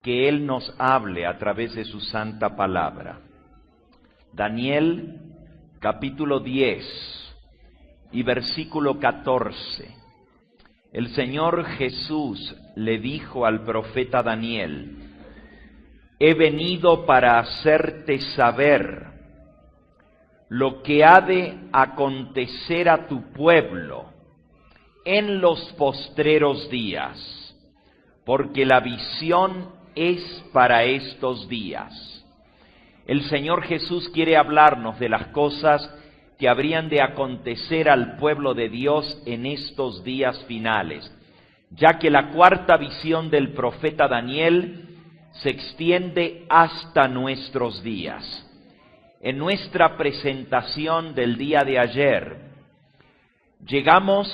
que Él nos hable a través de su santa palabra. Daniel, capítulo 10 y versículo 14. El Señor Jesús le dijo al profeta Daniel: he venido para hacerte saber lo que ha de acontecer a tu pueblo en los postreros días, porque la visión es para estos días. El Señor Jesús quiere hablarnos de las cosas que habrían de acontecer al pueblo de Dios en estos días finales, ya que la cuarta visión del profeta Daniel se extiende hasta nuestros días. En nuestra presentación del día de ayer, llegamos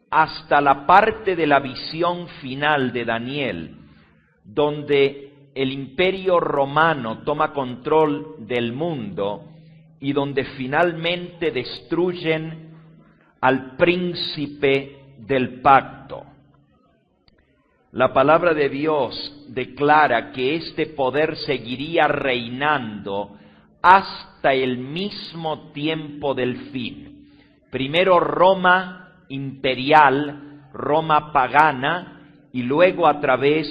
hasta la parte de la visión final de Daniel, donde el imperio romano toma control del mundo y donde finalmente destruyen al príncipe del pacto. La palabra de Dios declara que este poder seguiría reinando hasta el mismo tiempo del fin. Primero Roma imperial, Roma pagana, y luego a través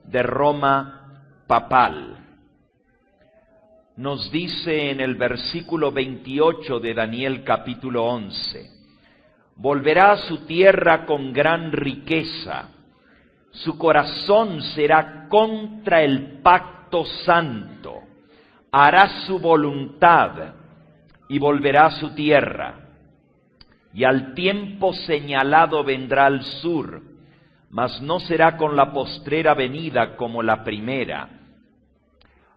de Roma papal. Nos dice en el versículo 28 de Daniel capítulo 11, volverá a su tierra con gran riqueza, su corazón será contra el pacto santo, hará su voluntad y volverá a su tierra, y al tiempo señalado vendrá al sur, mas no será con la postrera venida como la primera.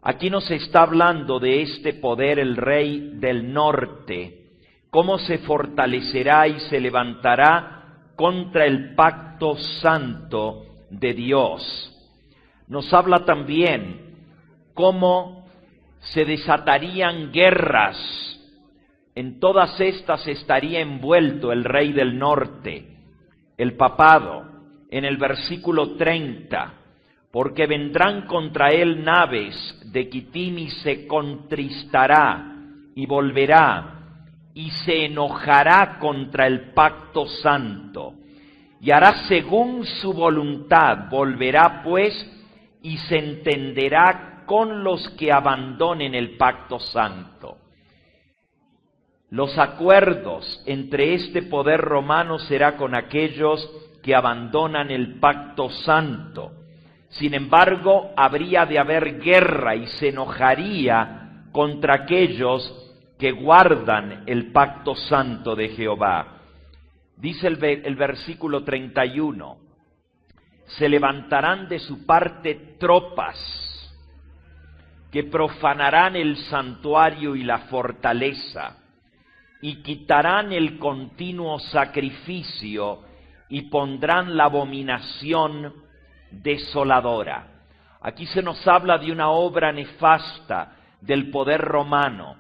Aquí nos está hablando de este poder, el rey del norte, cómo se fortalecerá y se levantará contra el pacto santo de Dios. Nos habla también cómo se desatarían guerras. En todas estas estaría envuelto el rey del norte, el papado, en el versículo 30, porque vendrán contra él naves de Quitim y se contristará y volverá y se enojará contra el pacto santo y hará según su voluntad, volverá pues y se entenderá con los que abandonen el pacto santo. Los acuerdos entre este poder romano será con aquellos que abandonan el pacto santo. Sin embargo, habría de haber guerra y se enojaría contra aquellos que guardan el pacto santo de Jehová. Dice el versículo 31, se levantarán de su parte tropas que profanarán el santuario y la fortaleza, y quitarán el continuo sacrificio y pondrán la abominación desoladora. Aquí se nos habla de una obra nefasta del poder romano,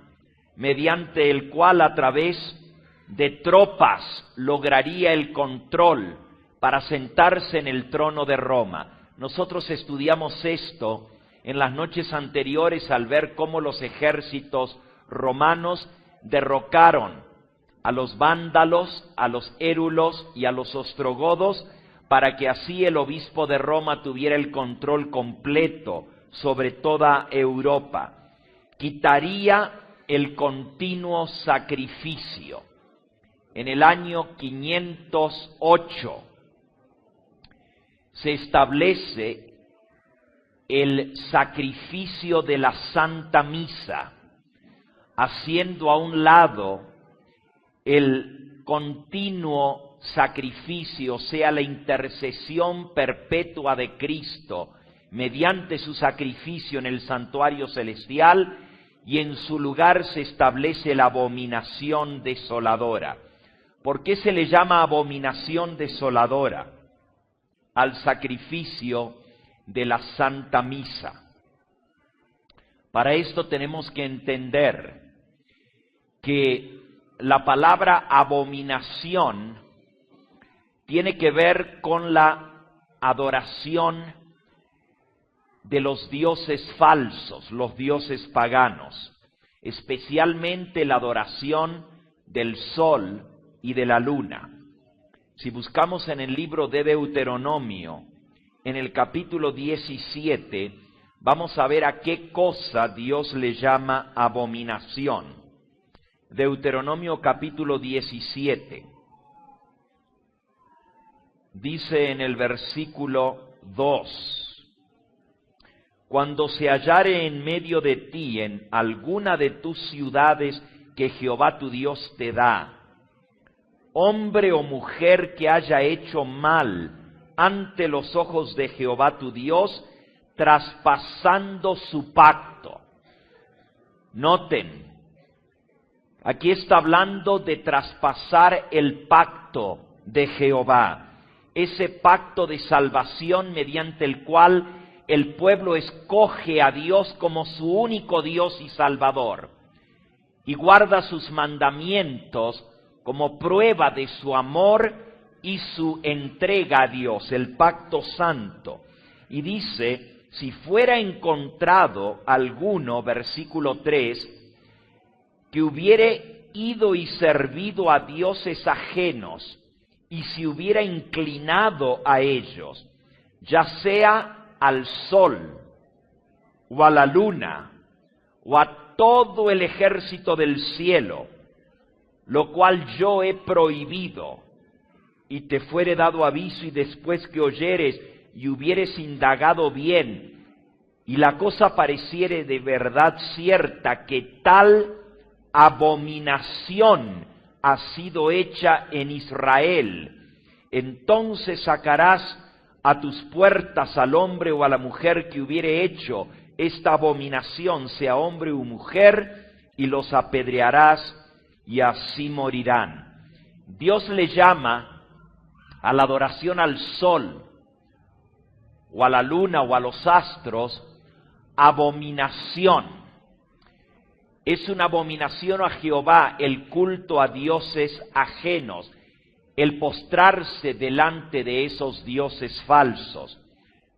mediante el cual a través de tropas lograría el control para sentarse en el trono de Roma. Nosotros estudiamos esto en las noches anteriores al ver cómo los ejércitos romanos derrocaron a los vándalos, a los érulos y a los ostrogodos, para que así el obispo de Roma tuviera el control completo sobre toda Europa. Quitaría el continuo sacrificio. En el año 508 se establece el sacrificio de la Santa Misa, haciendo a un lado el continuo sacrificio, o sea, la intercesión perpetua de Cristo mediante su sacrificio en el santuario celestial, y en su lugar se establece la abominación desoladora. ¿Por qué se le llama abominación desoladora al sacrificio de la Santa Misa? Para esto tenemos que entender que la palabra abominación tiene que ver con la adoración de los dioses falsos, los dioses paganos, especialmente la adoración del sol y de la luna. Si buscamos en el libro de Deuteronomio, en el capítulo 17, vamos a ver a qué cosa Dios le llama abominación. Deuteronomio capítulo 17. Dice en el versículo 2, cuando se hallare en medio de ti en alguna de tus ciudades que Jehová tu Dios te da, hombre o mujer que haya hecho mal ante los ojos de Jehová tu Dios, traspasando su pacto. Noten, aquí está hablando de traspasar el pacto de Jehová, ese pacto de salvación mediante el cual el pueblo escoge a Dios como su único Dios y Salvador, y guarda sus mandamientos como prueba de su amor y su entrega a Dios, el pacto santo. Y dice, si fuera encontrado alguno, versículo 3, que hubiere ido y servido a dioses ajenos, y se hubiera inclinado a ellos, ya sea al sol, o a la luna, o a todo el ejército del cielo, lo cual yo he prohibido, y te fuere dado aviso, y después que oyeres y hubieres indagado bien, y la cosa pareciere de verdad cierta, que tal abominación ha sido hecha en Israel, entonces sacarás a tus puertas al hombre o a la mujer que hubiere hecho esta abominación, sea hombre o mujer, y los apedrearás, y así morirán. Dios le llama a la adoración al sol, o a la luna, o a los astros, abominación. Es una abominación a Jehová el culto a dioses ajenos, el postrarse delante de esos dioses falsos.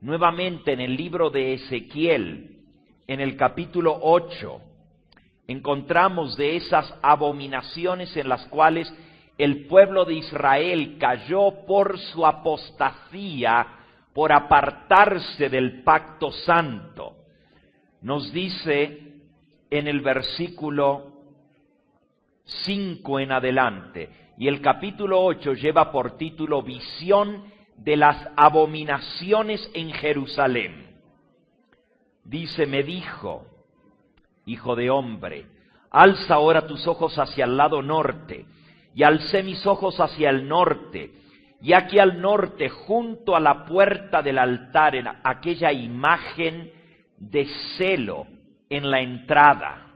Nuevamente en el libro de Ezequiel, en el capítulo 8, encontramos de esas abominaciones en las cuales el pueblo de Israel cayó por su apostasía, por apartarse del pacto santo. Nos dice en el versículo 5 en adelante, y el capítulo 8 lleva por título Visión de las abominaciones en Jerusalén. Dice, me dijo, hijo de hombre, alza ahora tus ojos hacia el lado norte, y alcé mis ojos hacia el norte, y aquí al norte, junto a la puerta del altar, en aquella imagen de celo en la entrada.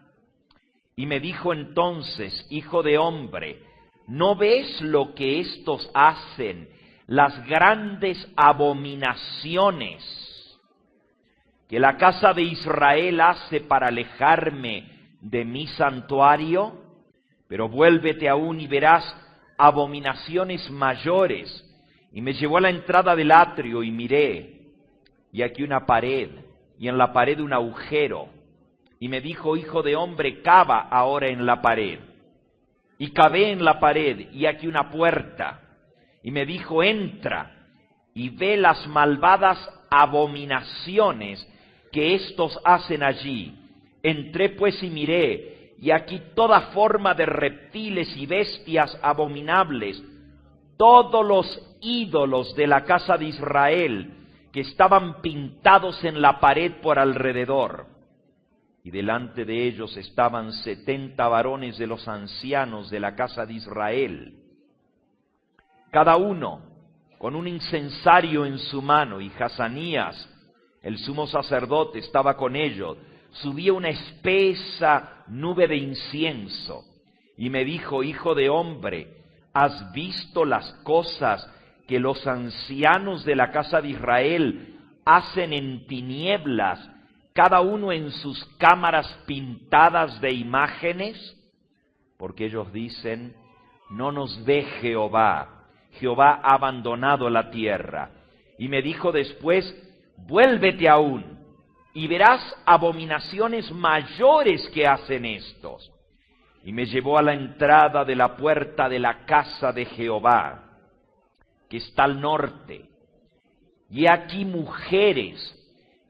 Y me dijo entonces, hijo de hombre, ¿no ves lo que estos hacen, las grandes abominaciones que la casa de Israel hace para alejarme de mi santuario? Pero vuélvete aún y verás abominaciones mayores. Y me llevó a la entrada del atrio y miré, y aquí una pared, y en la pared un agujero. Y me dijo, hijo de hombre, cava ahora en la pared. Y cavé en la pared, y aquí una puerta. Y me dijo, entra, y ve las malvadas abominaciones que éstos hacen allí. Entré pues y miré, y aquí toda forma de reptiles y bestias abominables, todos los ídolos de la casa de Israel, que estaban pintados en la pared por alrededor. Y delante de ellos estaban 70 varones de los ancianos de la casa de Israel, cada uno con un incensario en su mano, y Hazanías, el sumo sacerdote, estaba con ellos. Subía una espesa nube de incienso, y me dijo, hijo de hombre, ¿has visto las cosas que los ancianos de la casa de Israel hacen en tinieblas, cada uno en sus cámaras pintadas de imágenes? Porque ellos dicen, no nos ve Jehová, Jehová ha abandonado la tierra. Y me dijo después, vuélvete aún, y verás abominaciones mayores que hacen estos. Y me llevó a la entrada de la puerta de la casa de Jehová, que está al norte. Y aquí mujeres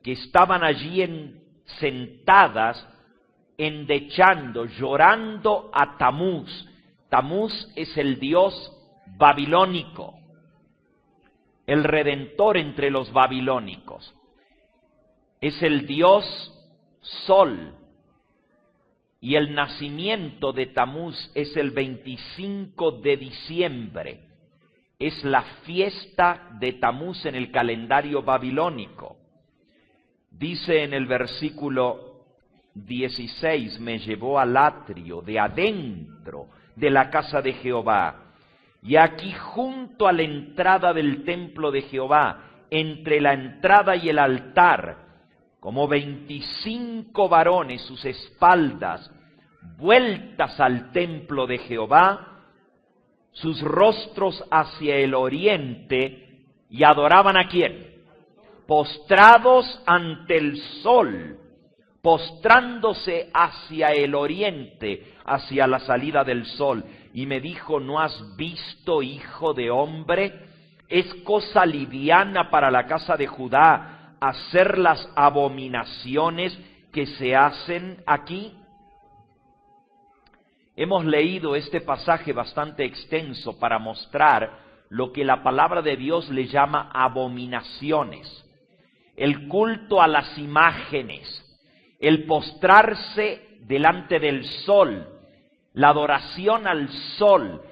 que estaban allí sentadas, endechando, llorando a Tamuz. Tamuz es el dios babilónico, el redentor entre los babilónicos. Es el dios Sol, y el nacimiento de Tamuz es el 25 de diciembre. Es la fiesta de Tamuz en el calendario babilónico. Dice en el versículo 16, me llevó al atrio de adentro de la casa de Jehová, y aquí junto a la entrada del templo de Jehová, entre la entrada y el altar, como 25 varones, sus espaldas vueltas al templo de Jehová, sus rostros hacia el oriente, y adoraban ¿a quién? Postrados ante el sol, postrándose hacia el oriente, hacia la salida del sol. Y me dijo, ¿no has visto, hijo de hombre? Es cosa liviana para la casa de Judá hacer las abominaciones que se hacen aquí. Hemos leído este pasaje bastante extenso para mostrar lo que la palabra de Dios le llama abominaciones. El culto a las imágenes, el postrarse delante del sol, la adoración al sol,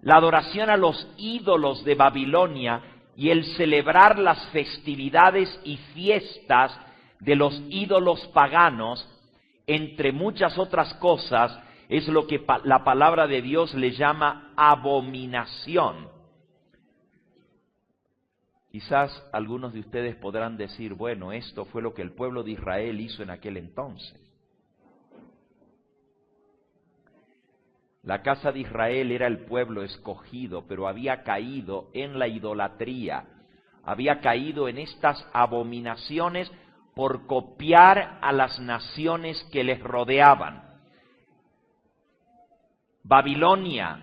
la adoración a los ídolos de Babilonia y el celebrar las festividades y fiestas de los ídolos paganos, entre muchas otras cosas, es lo que la palabra de Dios le llama abominación. Quizás algunos de ustedes podrán decir, bueno, esto fue lo que el pueblo de Israel hizo en aquel entonces. La casa de Israel era el pueblo escogido, pero había caído en la idolatría, había caído en estas abominaciones por copiar a las naciones que les rodeaban. Babilonia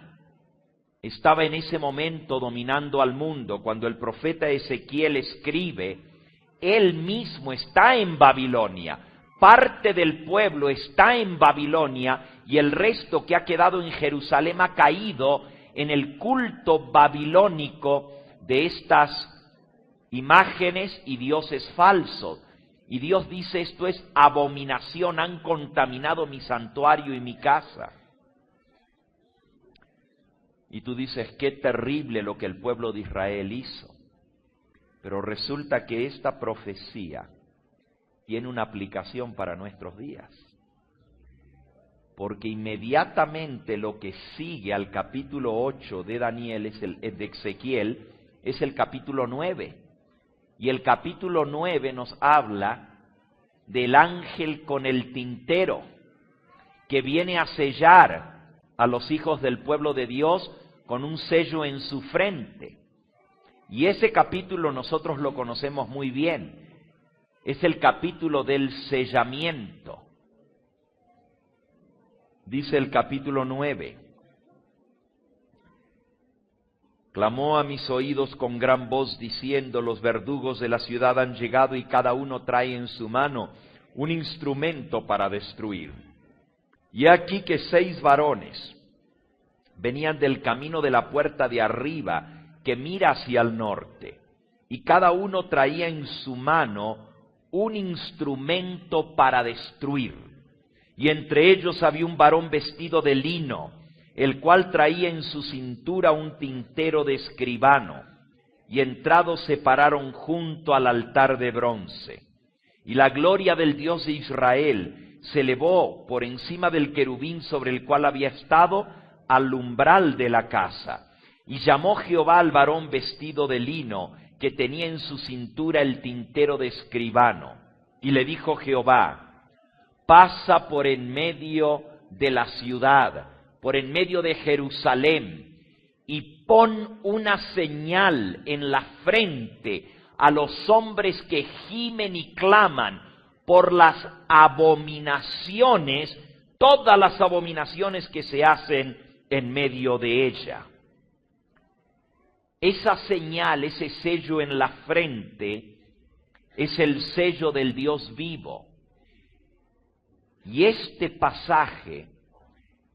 estaba en ese momento dominando al mundo. Cuando el profeta Ezequiel escribe, él mismo está en Babilonia. Parte del pueblo está en Babilonia y el resto que ha quedado en Jerusalén ha caído en el culto babilónico de estas imágenes y dioses falsos. Y Dios dice, esto es abominación, han contaminado mi santuario y mi casa. Y tú dices, qué terrible lo que el pueblo de Israel hizo. Pero resulta que esta profecía tiene una aplicación para nuestros días. Porque inmediatamente lo que sigue al capítulo 8 de Daniel, de Ezequiel, es el capítulo 9. Y el capítulo 9 nos habla del ángel con el tintero, que viene a sellar a los hijos del pueblo de Dios con un sello en su frente. Y ese capítulo nosotros lo conocemos muy bien. Es el capítulo del sellamiento. Dice el capítulo 9. Clamó a mis oídos con gran voz diciendo, los verdugos de la ciudad han llegado y cada uno trae en su mano un instrumento para destruir. Y aquí que 6 varones venían del camino de la puerta de arriba, que mira hacia el norte, y cada uno traía en su mano un instrumento para destruir. Y entre ellos había un varón vestido de lino, el cual traía en su cintura un tintero de escribano, y entrados se pararon junto al altar de bronce. Y la gloria del Dios de Israel se elevó por encima del querubín sobre el cual había estado al umbral de la casa. Y llamó Jehová al varón vestido de lino, que tenía en su cintura el tintero de escribano. Y le dijo Jehová, pasa por en medio de la ciudad, por en medio de Jerusalén, y pon una señal en la frente a los hombres que gimen y claman por las abominaciones, todas las abominaciones que se hacen en medio de ella. Esa señal, ese sello en la frente, es el sello del Dios vivo. Y este pasaje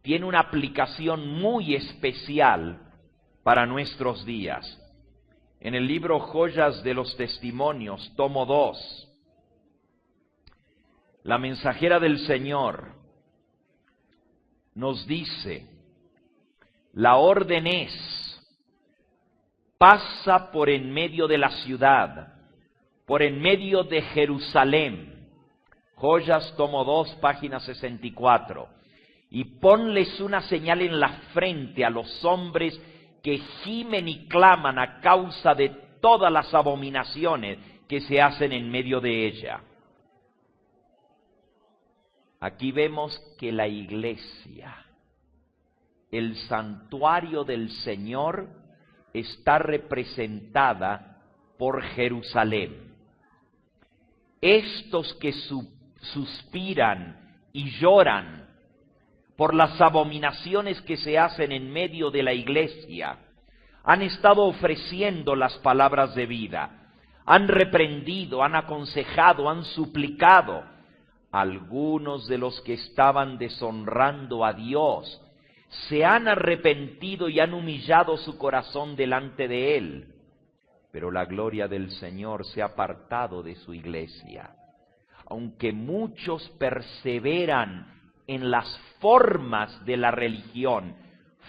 tiene una aplicación muy especial para nuestros días. En el libro Joyas de los Testimonios, tomo 2, la mensajera del Señor nos dice: la orden es, pasa por en medio de la ciudad, por en medio de Jerusalén. Joyas, tomo 2, página 64. Y ponles una señal en la frente a los hombres que gimen y claman a causa de todas las abominaciones que se hacen en medio de ella. Aquí vemos que la iglesia, el santuario del Señor, está representada por Jerusalén. Estos que suspiran y lloran por las abominaciones que se hacen en medio de la iglesia, han estado ofreciendo las palabras de vida, han reprendido, han aconsejado, han suplicado. Algunos de los que estaban deshonrando a Dios se han arrepentido y han humillado su corazón delante de Él, pero la gloria del Señor se ha apartado de su iglesia. Aunque muchos perseveran en las formas de la religión,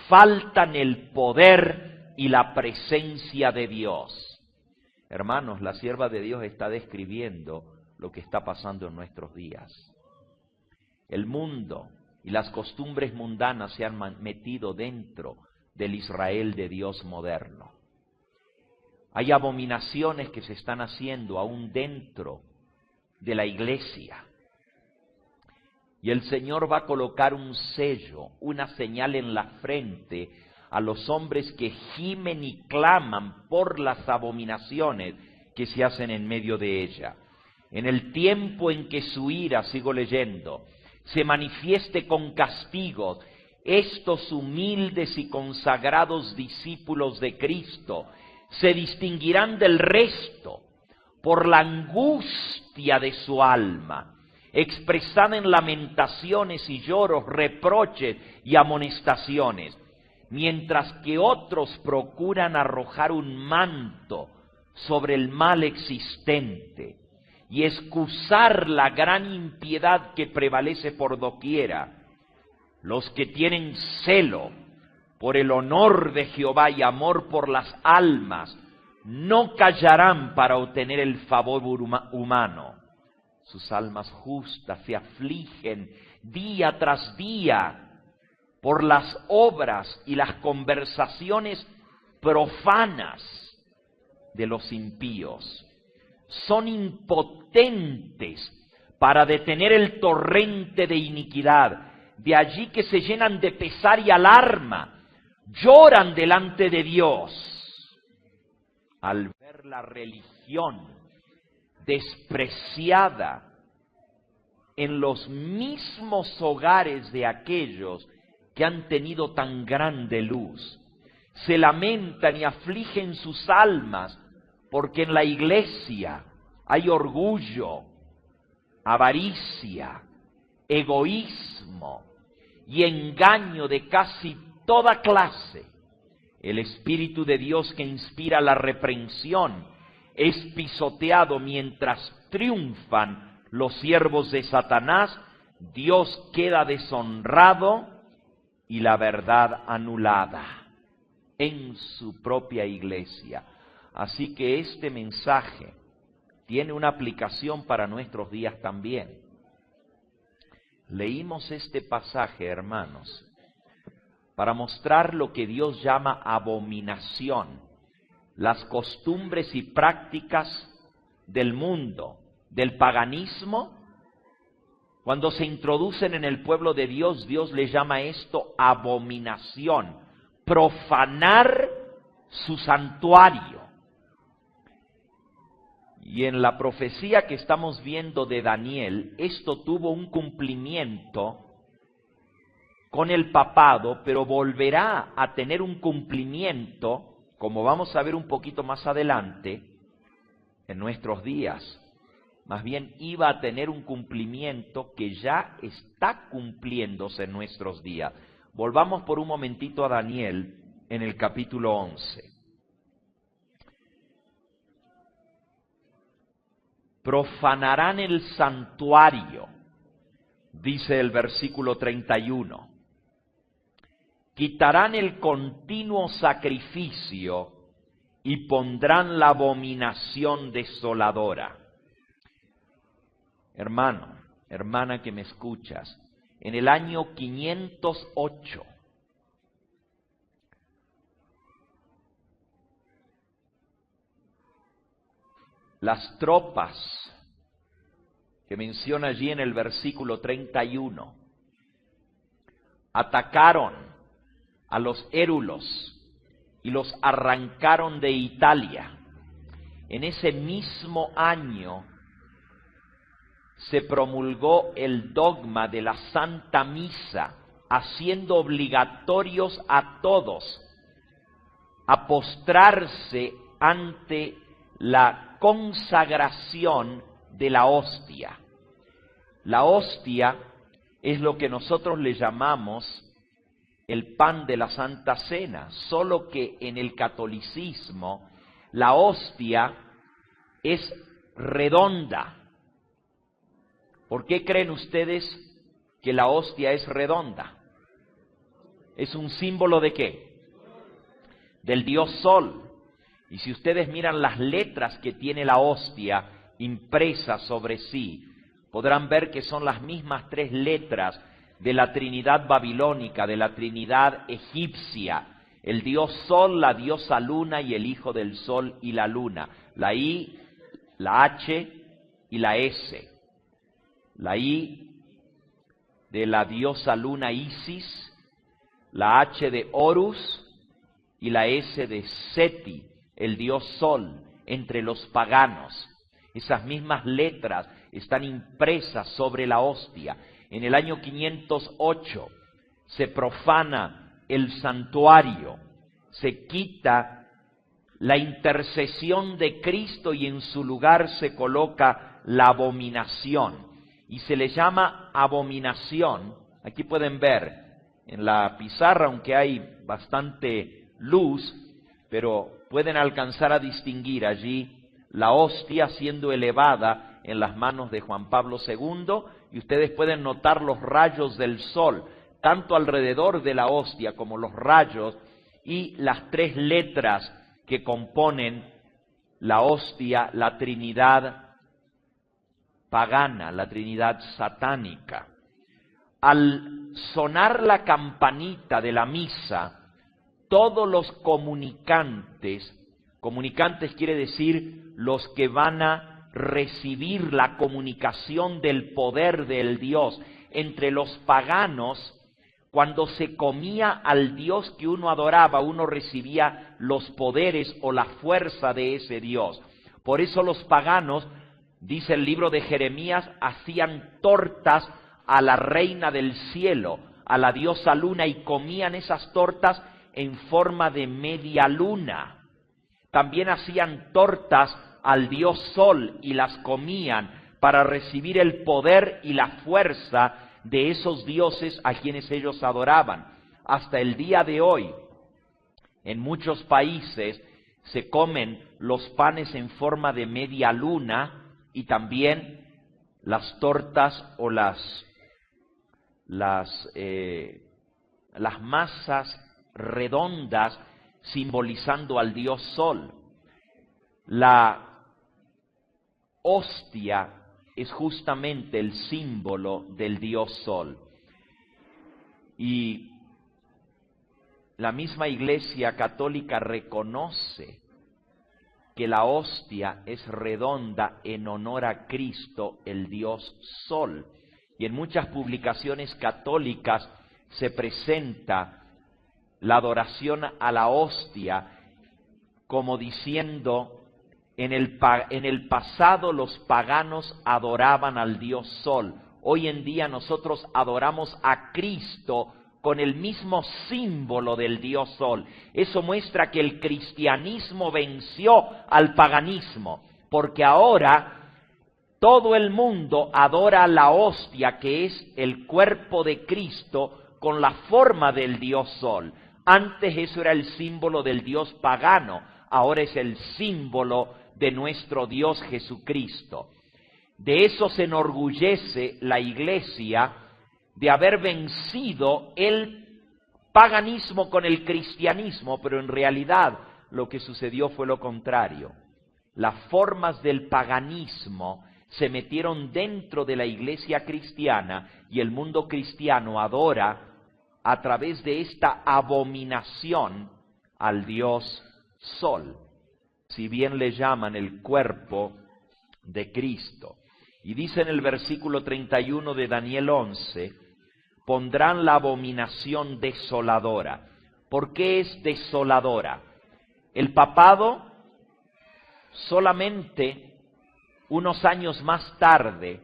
faltan el poder y la presencia de Dios. Hermanos, la sierva de Dios está describiendo lo que está pasando en nuestros días. El mundo y las costumbres mundanas se han metido dentro del Israel de Dios moderno. Hay abominaciones que se están haciendo aún dentro de la iglesia. Y el Señor va a colocar un sello, una señal en la frente a los hombres que gimen y claman por las abominaciones que se hacen en medio de ella. En el tiempo en que su ira, sigo leyendo, se manifieste con castigos, estos humildes y consagrados discípulos de Cristo se distinguirán del resto por la angustia de su alma, expresada en lamentaciones y lloros, reproches y amonestaciones, mientras que otros procuran arrojar un manto sobre el mal existente y excusar la gran impiedad que prevalece por doquiera. Los que tienen celo por el honor de Jehová y amor por las almas no callarán para obtener el favor humano. Sus almas justas se afligen día tras día por las obras y las conversaciones profanas de los impíos. Son impotentes para detener el torrente de iniquidad. De allí que se llenan de pesar y alarma, lloran delante de Dios al ver la religión despreciada en los mismos hogares de aquellos que han tenido tan grande luz. Se lamentan y afligen sus almas porque en la iglesia hay orgullo, avaricia, egoísmo y engaño de casi toda clase. El Espíritu de Dios que inspira la reprensión es pisoteado mientras triunfan los siervos de Satanás. Dios queda deshonrado y la verdad anulada en su propia iglesia. Así que este mensaje tiene una aplicación para nuestros días también. Leímos este pasaje, hermanos, para mostrar lo que Dios llama abominación, las costumbres y prácticas del mundo, del paganismo. Cuando se introducen en el pueblo de Dios, Dios le llama esto abominación, profanar su santuario. Y en la profecía que estamos viendo de Daniel, esto tuvo un cumplimiento con el papado, pero volverá a tener un cumplimiento, como vamos a ver un poquito más adelante, en nuestros días. Más bien iba a tener un cumplimiento que ya está cumpliéndose en nuestros días. Volvamos por un momentito a Daniel en el capítulo 11. Profanarán el santuario, dice el versículo 31. Quitarán el continuo sacrificio y pondrán la abominación desoladora. Hermano, hermana que me escuchas, en el año 508, las tropas que menciona allí en el versículo 31 atacaron a los érulos y los arrancaron de Italia. En ese mismo año se promulgó el dogma de la Santa Misa, haciendo obligatorios a todos a postrarse ante la consagración de la hostia. La hostia es lo que nosotros le llamamos el pan de la Santa Cena, solo que en el catolicismo la hostia es redonda. ¿Por qué creen ustedes que la hostia es redonda? ¿Es un símbolo de qué? Del dios Sol. Y si ustedes miran las letras que tiene la hostia impresas sobre sí, podrán ver que son las mismas 3 letras de la Trinidad babilónica, de la Trinidad egipcia, el dios Sol, la diosa Luna y el hijo del Sol y la Luna, la I, la H y la S. La I de la diosa Luna Isis, la H de Horus y la S de Seti, el dios Sol, entre los paganos. Esas mismas letras están impresas sobre la hostia. En el año 508 se profana el santuario, se quita la intercesión de Cristo y en su lugar se coloca la abominación. Y se le llama abominación, aquí pueden ver en la pizarra, aunque hay bastante luz, pero pueden alcanzar a distinguir allí la hostia siendo elevada en las manos de Juan Pablo II, y ustedes pueden notar los rayos del sol, tanto alrededor de la hostia como los rayos y las 3 letras que componen la hostia, la Trinidad pagana, la Trinidad satánica. Al sonar la campanita de la misa, todos los comunicantes quiere decir los que van a recibir la comunicación del poder del Dios. Entre los paganos, cuando se comía al Dios que uno adoraba, uno recibía los poderes o la fuerza de ese Dios. Por eso los paganos, dice el libro de Jeremías, hacían tortas a la reina del cielo, a la diosa luna, y comían esas tortas en forma de media luna. También hacían tortas al dios sol y las comían para recibir el poder y la fuerza de esos dioses a quienes ellos adoraban. Hasta el día de hoy, en muchos países se comen los panes en forma de media luna y también las tortas o las masas redondas simbolizando al dios sol. La hostia es justamente el símbolo del dios sol. Y la misma Iglesia Católica reconoce que la hostia es redonda en honor a Cristo, el dios sol. Y en muchas publicaciones católicas se presenta la adoración a la hostia como diciendo en el pasado los paganos adoraban al dios Sol. Hoy en día nosotros adoramos a Cristo con el mismo símbolo del dios Sol. Eso muestra que el cristianismo venció al paganismo, porque ahora todo el mundo adora la hostia, que es el cuerpo de Cristo, con la forma del dios Sol. Antes eso era el símbolo del dios pagano, ahora es el símbolo de nuestro Dios Jesucristo. De eso se enorgullece la Iglesia, de haber vencido el paganismo con el cristianismo, pero en realidad lo que sucedió fue lo contrario. Las formas del paganismo se metieron dentro de la Iglesia cristiana y el mundo cristiano adora a través de esta abominación al dios Sol, si bien le llaman el cuerpo de Cristo. Y dice en el versículo 31 de Daniel 11, pondrán la abominación desoladora. ¿Por qué es desoladora? El papado solamente unos años más tarde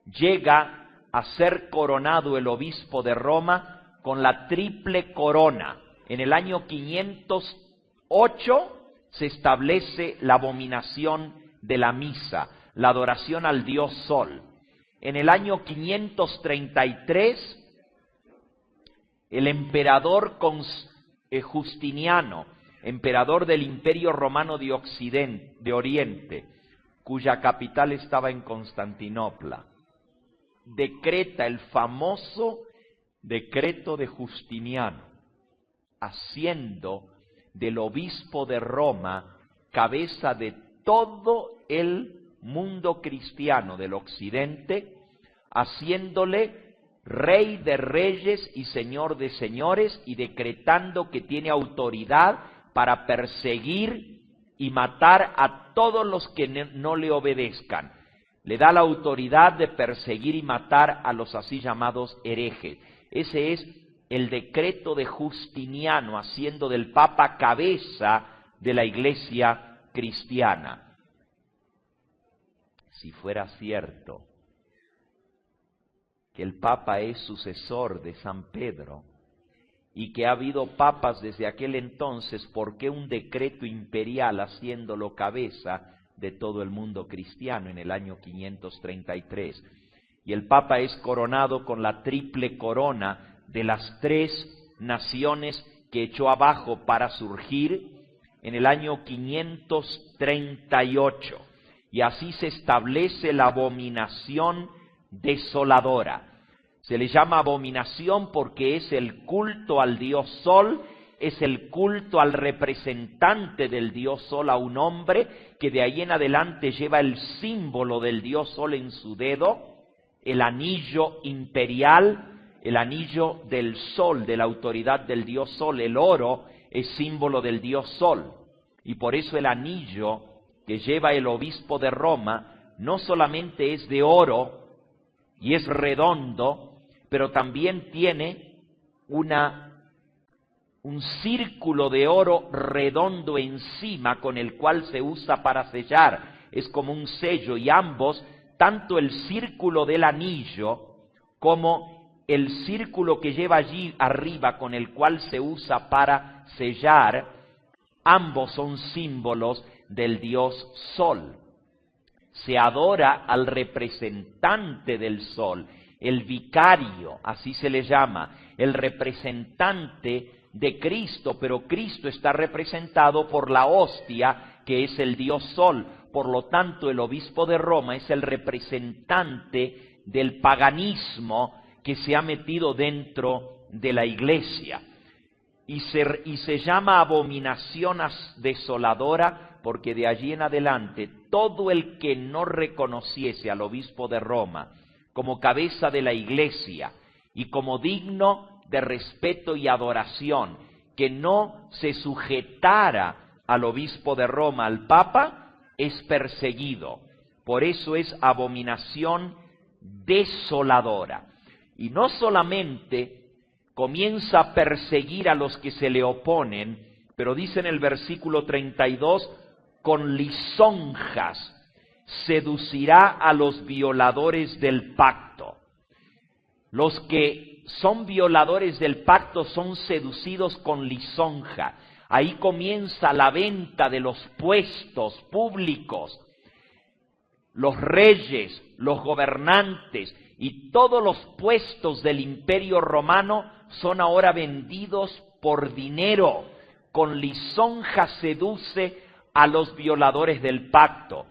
llega a ser coronado el obispo de Roma con la triple corona. En el año 508 se establece la abominación de la misa, la adoración al dios Sol. En el año 533, el emperador Justiniano, emperador del Imperio Romano de Oriente, cuya capital estaba en Constantinopla, decreta el famoso decreto de Justiniano, haciendo del obispo de Roma cabeza de todo el mundo cristiano del occidente, haciéndole rey de reyes y señor de señores, y decretando que tiene autoridad para perseguir y matar a todos los que no le obedezcan. Le da la autoridad de perseguir y matar a los así llamados herejes. Ese es el decreto de Justiniano, haciendo del Papa cabeza de la Iglesia cristiana. Si fuera cierto que el Papa es sucesor de San Pedro y que ha habido papas desde aquel entonces, ¿por qué un decreto imperial haciéndolo cabeza de todo el mundo cristiano en el año 533? Y el Papa es coronado con la triple corona de las tres naciones que echó abajo para surgir en el año 538. Y así se establece la abominación desoladora. Se le llama abominación porque es el culto al dios Sol, es el culto al representante del dios Sol, a un hombre que de ahí en adelante lleva el símbolo del dios Sol en su dedo, el anillo imperial, el anillo del Sol, de la autoridad del dios Sol. El oro es símbolo del dios Sol, y por eso el anillo que lleva el obispo de Roma no solamente es de oro y es redondo, pero también tiene un círculo de oro redondo encima con el cual se usa para sellar. Es como un sello, y ambos, tanto el círculo del anillo como el círculo que lleva allí arriba con el cual se usa para sellar, ambos son símbolos del dios Sol. Se adora al representante del Sol, el vicario, así se le llama, el representante de Cristo, pero Cristo está representado por la hostia, que es el dios Sol. Por lo tanto, el obispo de Roma es el representante del paganismo que se ha metido dentro de la Iglesia. Y se llama abominación desoladora porque de allí en adelante todo el que no reconociese al obispo de Roma como cabeza de la Iglesia y como digno de respeto y adoración, que no se sujetara al obispo de Roma, al Papa, es perseguido. Por eso es abominación desoladora. Y no solamente comienza a perseguir a los que se le oponen, pero dice en el versículo 32, con lisonjas seducirá a los violadores del pacto. Los que son violadores del pacto son seducidos con lisonja. Ahí comienza la venta de los puestos públicos. Los reyes, los gobernantes y todos los puestos del Imperio Romano son ahora vendidos por dinero. Con lisonja seduce a los violadores del pacto.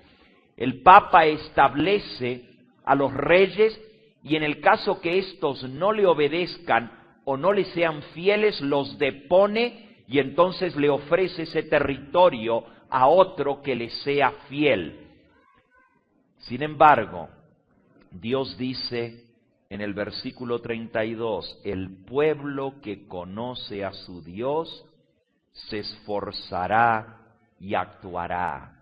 El Papa establece a los reyes y en el caso que éstos no le obedezcan o no le sean fieles, los depone y entonces le ofrece ese territorio a otro que le sea fiel. Sin embargo, Dios dice en el versículo 32, el pueblo que conoce a su Dios se esforzará y actuará.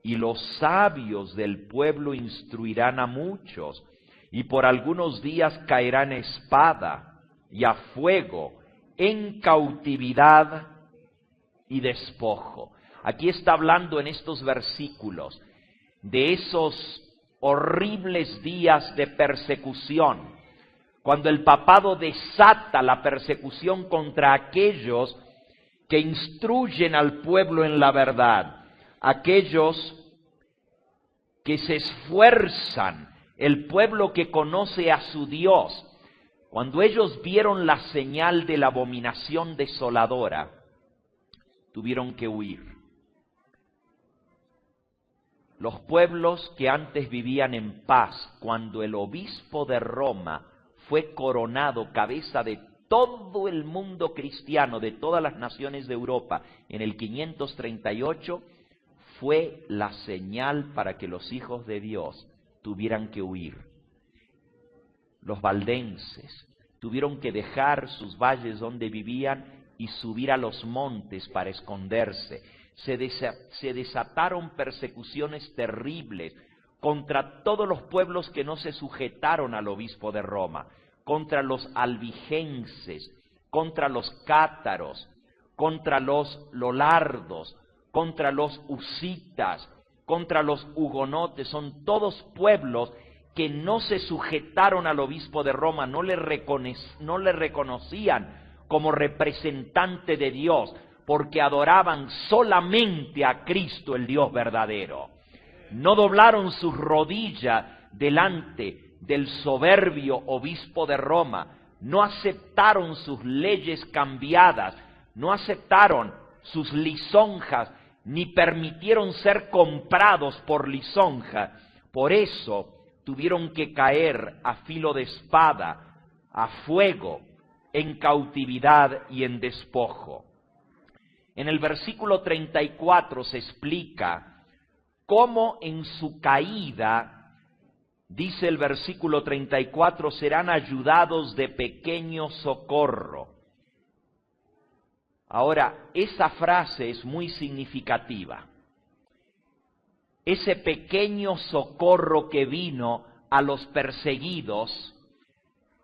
Y los sabios del pueblo instruirán a muchos, y por algunos días caerán espada y a fuego, en cautividad y despojo. Aquí está hablando en estos versículos de esos horribles días de persecución, cuando el papado desata la persecución contra aquellos que instruyen al pueblo en la verdad, aquellos que se esfuerzan, el pueblo que conoce a su Dios. Cuando ellos vieron la señal de la abominación desoladora, tuvieron que huir. Los pueblos que antes vivían en paz, cuando el obispo de Roma fue coronado cabeza de todo el mundo cristiano, de todas las naciones de Europa, en el 538, fue la señal para que los hijos de Dios tuvieran que huir. Los valdenses tuvieron que dejar sus valles donde vivían y subir a los montes para esconderse. Se desataron persecuciones terribles contra todos los pueblos que no se sujetaron al obispo de Roma, contra los albigenses, contra los cátaros, contra los lolardos, contra los husitas, contra los hugonotes. Son todos pueblos que no se sujetaron al obispo de Roma, no le reconocían como representante de Dios, porque adoraban solamente a Cristo, el Dios verdadero. No doblaron sus rodillas delante del soberbio obispo de Roma, no aceptaron sus leyes cambiadas, no aceptaron sus lisonjas, ni permitieron ser comprados por lisonja. Por eso tuvieron que caer a filo de espada, a fuego, en cautividad y en despojo. En el versículo 34 se explica cómo en su caída, dice el versículo 34, serán ayudados de pequeño socorro. Ahora, esa frase es muy significativa. Ese pequeño socorro que vino a los perseguidos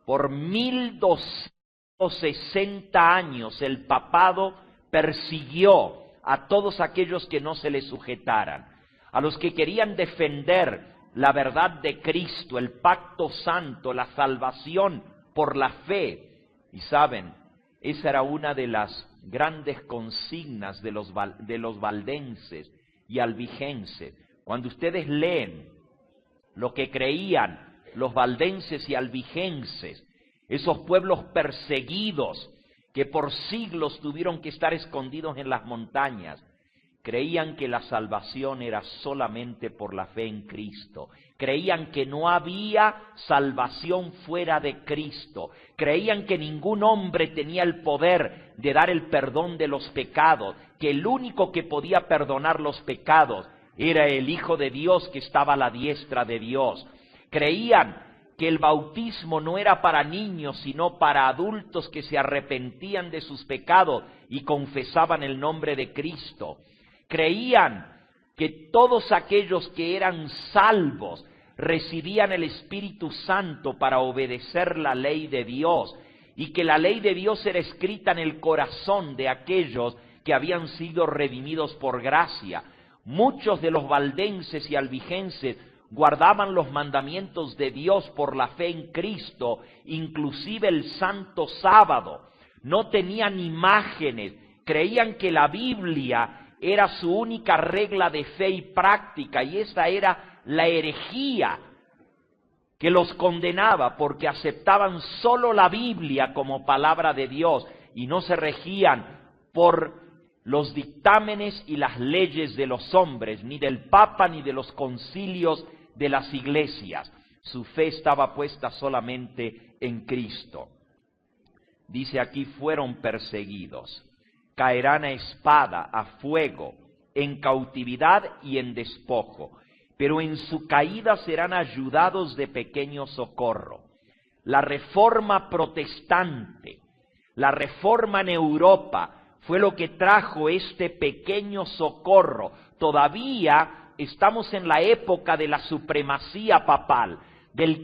por 1260 años, el papado persiguió a todos aquellos que no se le sujetaran, a los que querían defender la verdad de Cristo, el pacto santo, la salvación por la fe. Y saben, esa era una de las grandes consignas de los valdenses y albigenses. Cuando ustedes leen lo que creían los valdenses y albigenses, esos pueblos perseguidos que por siglos tuvieron que estar escondidos en las montañas, creían que la salvación era solamente por la fe en Cristo. Creían que no había salvación fuera de Cristo. Creían que ningún hombre tenía el poder de dar el perdón de los pecados, que el único que podía perdonar los pecados era el Hijo de Dios que estaba a la diestra de Dios. Creían que el bautismo no era para niños, sino para adultos que se arrepentían de sus pecados y confesaban el nombre de Cristo. Creían que todos aquellos que eran salvos recibían el Espíritu Santo para obedecer la ley de Dios, y que la ley de Dios era escrita en el corazón de aquellos que habían sido redimidos por gracia. Muchos de los valdenses y albigenses guardaban los mandamientos de Dios por la fe en Cristo, inclusive el Santo Sábado. No tenían imágenes, creían que la Biblia era su única regla de fe y práctica, y esa era la herejía que los condenaba, porque aceptaban solo la Biblia como palabra de Dios y no se regían por los dictámenes y las leyes de los hombres, ni del Papa ni de los concilios de las iglesias. Su fe estaba puesta solamente en Cristo. Dice aquí, fueron perseguidos, caerán a espada, a fuego, en cautividad y en despojo, pero en su caída serán ayudados de pequeño socorro. La reforma protestante, la reforma en Europa, fue lo que trajo este pequeño socorro. Todavía estamos en la época de la supremacía papal, del